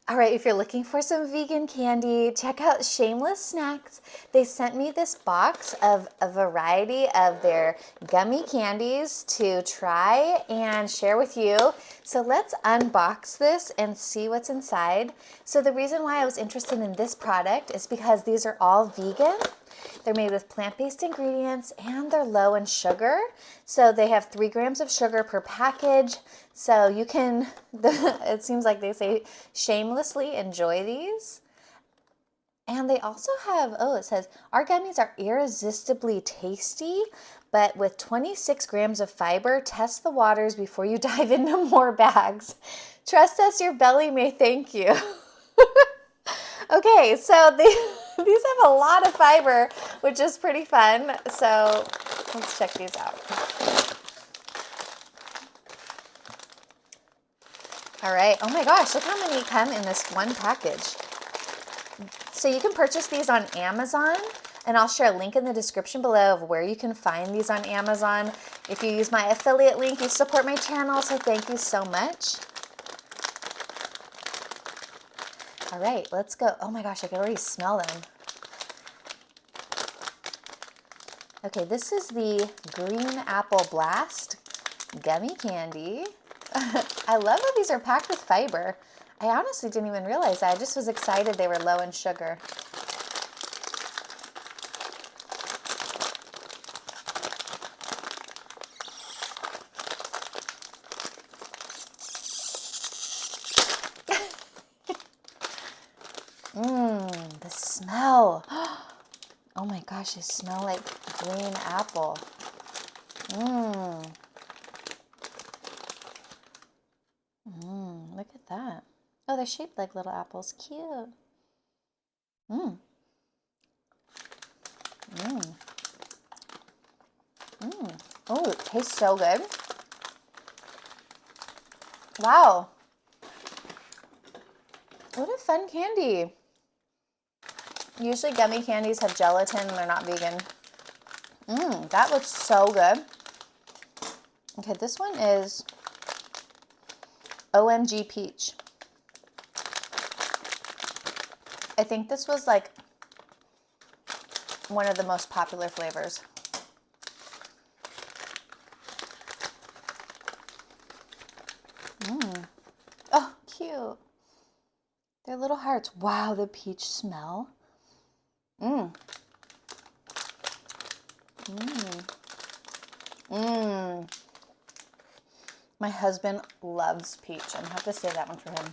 All right, if you're looking for some vegan candy, check out Shameless Snacks. They sent me this box of a variety of their gummy candies to try and share with you. So let's unbox this and see what's inside. So the reason why I was interested in this product is because these are all vegan. They're made with plant-based ingredients and they're low in sugar. So they have 3 grams of sugar per package. So you can, it seems like they say shamelessly enjoy these. And they also have, oh, it says, our gummies are irresistibly tasty, but with 26 grams of fiber, test the waters before you dive into more bags. Trust us, your belly may thank you. Okay, so these have a lot of fiber, which is pretty fun. So let's check these out. All right. Oh my gosh, look how many come in this one package. So you can purchase these on Amazon, and I'll share a link in the description below of where you can find these on Amazon. If you use my affiliate link, you support my channel, so thank you so much. All right, let's go. Oh my gosh, I can already smell them. Okay, this is the Green Apple Blast gummy candy. I love that these are packed with fiber. I honestly didn't even realize that. I just was excited they were low in sugar. The smell. Oh my gosh, they smell like green apple. Look at that. Oh, they're shaped like little apples. Cute. Mmm. Mmm. Mmm. Oh, it tastes so good. Wow. What a fun candy. Usually gummy candies have gelatin and they're not vegan. That looks so good. Okay, this one is OMG Peach. I think this was like one of the most popular flavors. Oh, cute. They're little hearts. Wow, the peach smell. Mmm. Mmm. Mmm. My husband loves peach. I'm gonna have to say that one for him.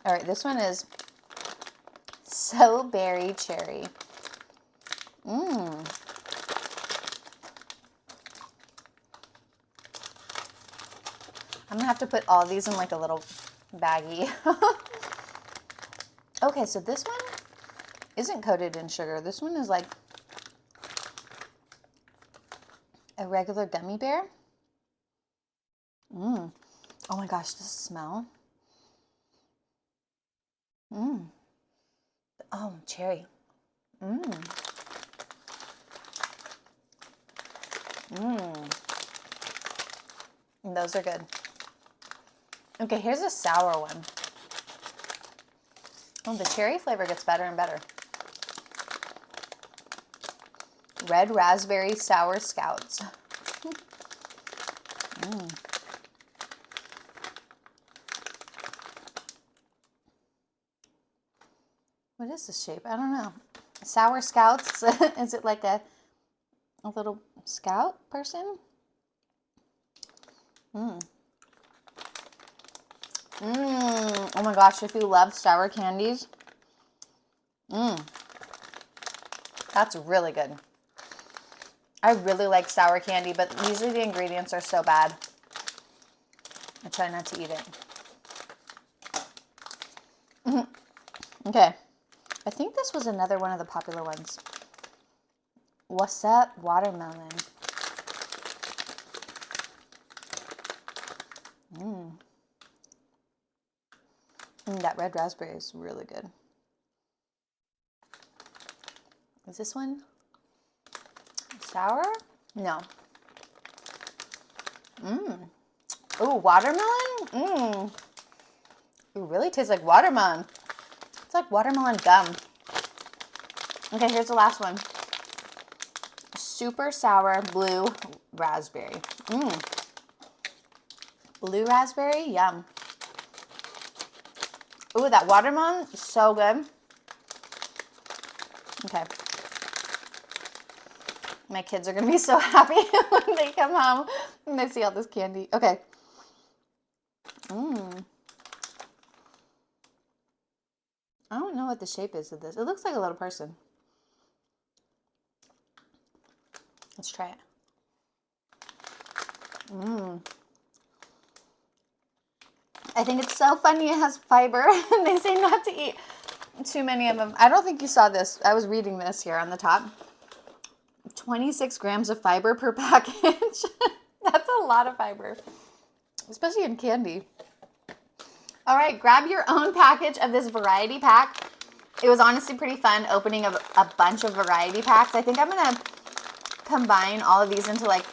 All right, this one is So Berry Cherry. Mmm. I'm gonna have to put all these in like a little baggie. Okay, so this one isn't coated in sugar. This one is like a regular gummy bear. Oh my gosh, the smell. Oh, cherry. Those are good. Okay, here's a sour one. Oh, the cherry flavor gets better and better. Red Raspberry Sour Scouts. What is this shape? I don't know. Sour Scouts? Is it like a little scout person? Oh my gosh, if you love sour candies, that's really good. I really like sour candy, but usually the ingredients are so bad. I try not to eat it. Okay, I think this was another one of the popular ones. What's up, watermelon? That red raspberry is really good. Is this one sour? No. Ooh, watermelon? It really tastes like watermelon. It's like watermelon gum. Okay, here's the last one. Super sour blue raspberry. Blue raspberry, yum. Ooh, that watermelon is so good. Okay. My kids are going to be so happy when they come home and they see all this candy. Okay. I don't know what the shape is of this. It looks like a little person. Let's try it. I think it's so funny it has fiber. They say not to eat too many of them. I don't think you saw this. I was reading this here on the top. 26 grams of fiber per package. That's a lot of fiber, especially in candy. All right, grab your own package of this variety pack. It was honestly pretty fun opening a bunch of variety packs. I think I'm going to combine all of these into like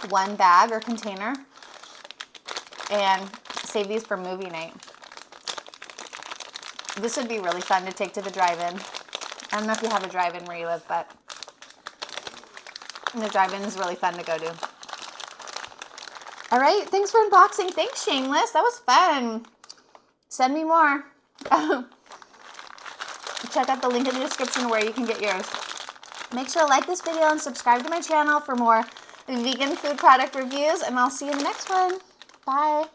one bag or container and save these for movie night. This would be really fun to take to the drive-in. I don't know if you have a drive-in where you live, but the drive-in is really fun to go to. All right, thanks for unboxing. Thanks, Shameless. That was fun. Send me more. Check out the link in the description where you can get yours. Make sure to like this video and subscribe to my channel for more vegan food product reviews, and I'll see you in the next one. Bye.